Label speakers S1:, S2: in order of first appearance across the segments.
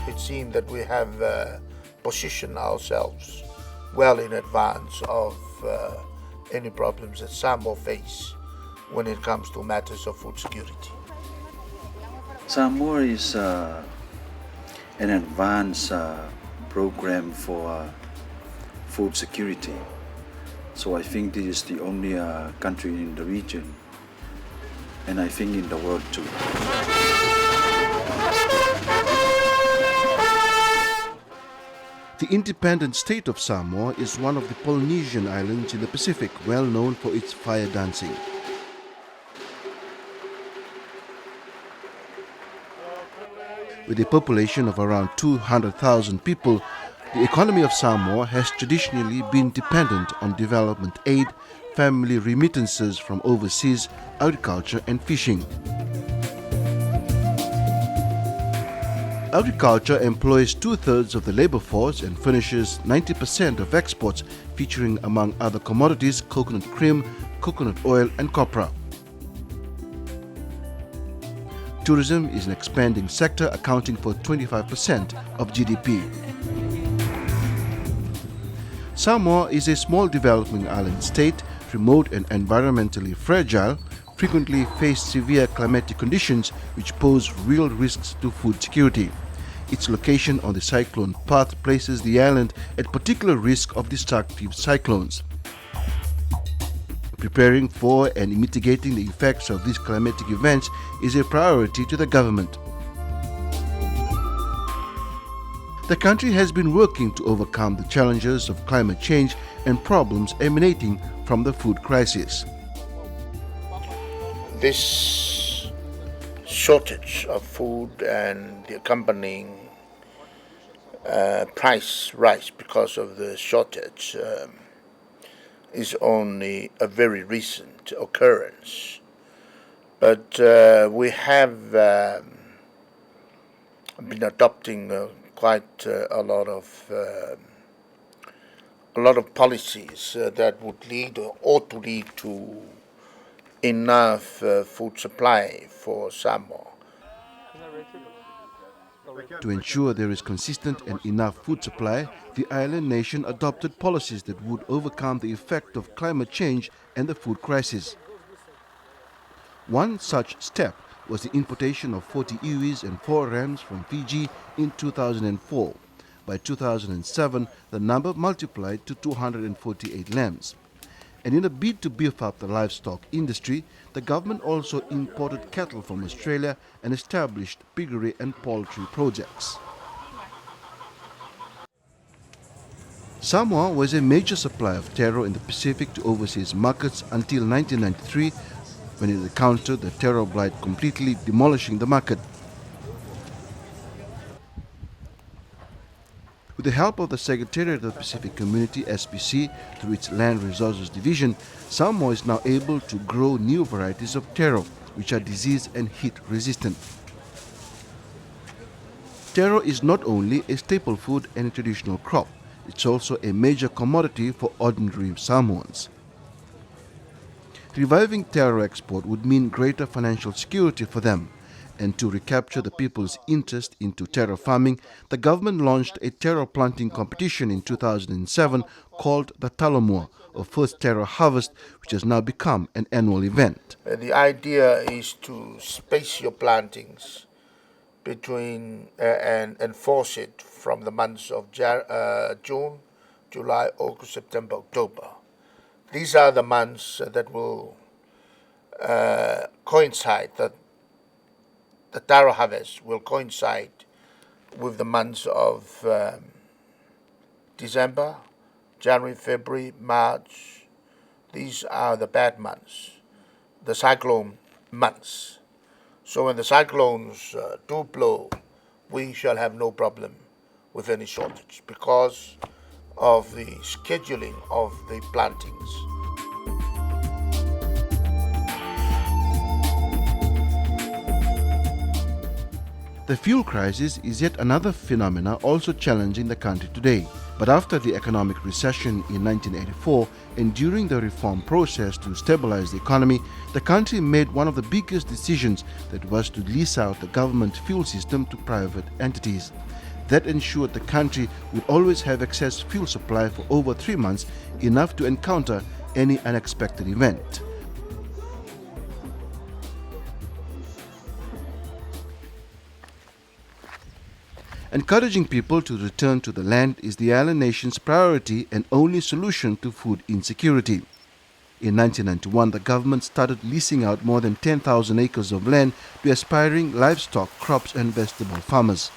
S1: It seems that we have positioned ourselves well in advance of any problems that Samoa face when it comes to matters of food security.
S2: Samoa is an advanced program for food security. So I think this is the only country in the region, and I think in the world too.
S3: The independent state of Samoa is one of the Polynesian islands in the Pacific, well known for its fire dancing. With a population of around 200,000 people, the economy of Samoa has traditionally been dependent on development aid, family remittances from overseas, agriculture and fishing. Agriculture employs two-thirds of the labor force and furnishes 90% of exports, featuring among other commodities coconut cream, coconut oil and copra. Tourism is an expanding sector accounting for 25% of GDP. Samoa is a small developing island state, remote and environmentally fragile, frequently face severe climatic conditions which pose real risks to food security. Its location on the cyclone path places the island at particular risk of destructive cyclones. Preparing for and mitigating the effects of these climatic events is a priority to the government. The country has been working to overcome the challenges of climate change and problems emanating from the food crisis.
S1: This shortage of food and the accompanying price rise because of the shortage is only a very recent occurrence. But we have been adopting quite a lot of policies that would lead or ought to lead to enough food supply for Samoa.
S3: To ensure there is consistent and enough food supply, the island nation adopted policies that would overcome the effect of climate change and the food crisis. One such step was the importation of 40 iwis and 4 rams from Fiji in 2004. By 2007, the number multiplied to 248 lambs. And in a bid to beef up the livestock industry, the government also imported cattle from Australia and established piggery and poultry projects. Samoa was a major supplier of taro in the Pacific to overseas markets until 1993, when it encountered the taro blight completely demolishing the market. With the help of the Secretariat of the Pacific Community (SPC) through its Land Resources Division, Samoa is now able to grow new varieties of taro, which are disease and heat resistant. Taro is not only a staple food and a traditional crop, it's also a major commodity for ordinary Samoans. Reviving taro export would mean greater financial security for them. And to recapture the people's interest into taro farming, the government launched a taro planting competition in 2007 called the Talomua, or First Taro Harvest, which has now become an annual event.
S1: The idea is to space your plantings between and force it from the months of June, July, August, September, October. These are the months that will coincide, that the taro harvest will coincide with the months of December, January, February, March. These are the bad months, the cyclone months. So when the cyclones do blow, we shall have no problem with any shortage because of the scheduling of the plantings.
S3: The fuel crisis is yet another phenomena also challenging the country today. But after the economic recession in 1984 and during the reform process to stabilize the economy, the country made one of the biggest decisions, that was to lease out the government fuel system to private entities. That ensured the country would always have excess fuel supply for over 3 months, enough to encounter any unexpected event. Encouraging people to return to the land is the island nation's priority and only solution to food insecurity. In 1991, the government started leasing out more than 10,000 acres of land to aspiring livestock, crops and vegetable farmers.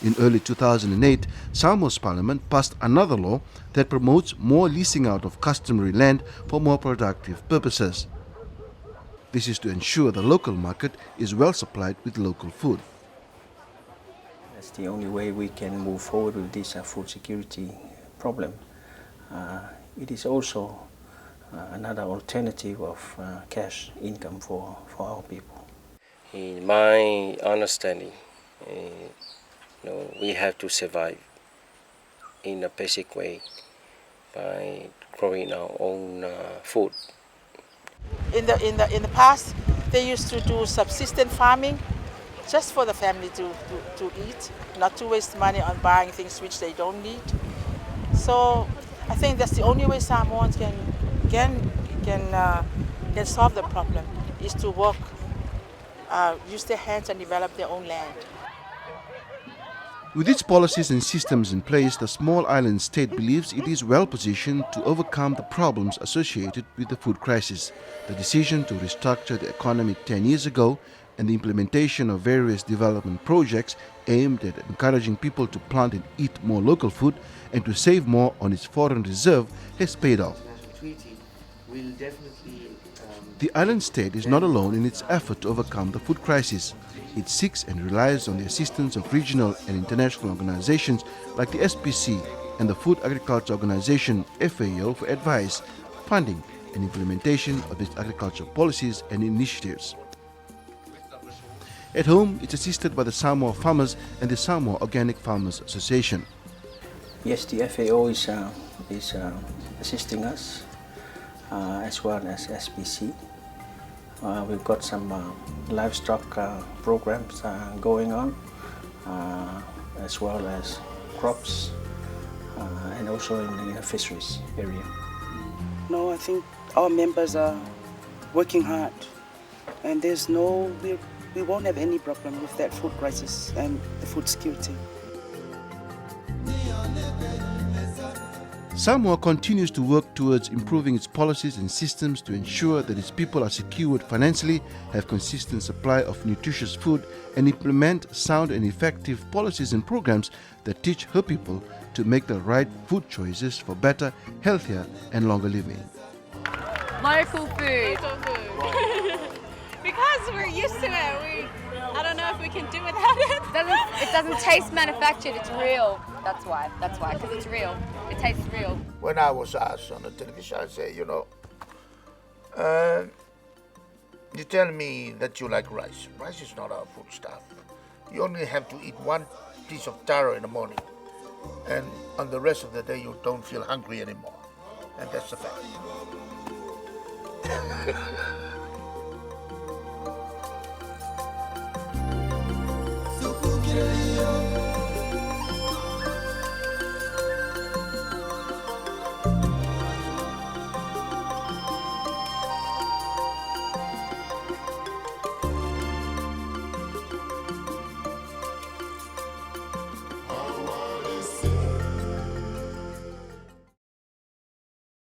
S3: In early 2008, Samoa's parliament passed another law that promotes more leasing out of customary land for more productive purposes. This is to ensure the local market is well supplied with local food.
S4: That's the only way we can move forward with this food security problem. It is also another alternative of cash income for our people.
S5: In my understanding, we have to survive in a basic way by growing our own food.
S6: In the past, they used to do subsistence farming just for the family to eat, not to waste money on buying things which they don't need. So I think that's the only way Samoans can solve the problem, is to work, use their hands and develop their own land.
S3: With its policies and systems in place, the small island state believes it is well positioned to overcome the problems associated with the food crisis. The decision to restructure the economy 10 years ago and the implementation of various development projects aimed at encouraging people to plant and eat more local food and to save more on its foreign reserve has paid off. The island state is not alone in its effort to overcome the food crisis. It seeks and relies on the assistance of regional and international organizations like the SPC and the Food Agriculture Organization FAO for advice, funding and implementation of its agricultural policies and initiatives. At home, it's assisted by the Samoa Farmers and the Samoa Organic Farmers Association.
S4: Yes, the FAO is assisting us, as well as SPC. We've got some livestock programs going on, as well as crops, and also in the fisheries area.
S7: No, I think our members are working hard, and we won't have any problem with that food crisis and the food security.
S3: Samoa continues to work towards improving its policies and systems to ensure that its people are secured financially, have consistent supply of nutritious food, and implement sound and effective policies and programs that teach her people to make the right food choices for better, healthier, and longer living.
S8: Local food. Because we're used to it. I don't know if we can do without it.
S9: It doesn't taste manufactured, it's real. That's why, because it's real. It tastes real.
S1: When I was asked on the television, I say, you tell me that you like rice. Rice is not our food stuff. You only have to eat one piece of taro in the morning, and on the rest of the day you don't feel hungry anymore. And that's the fact.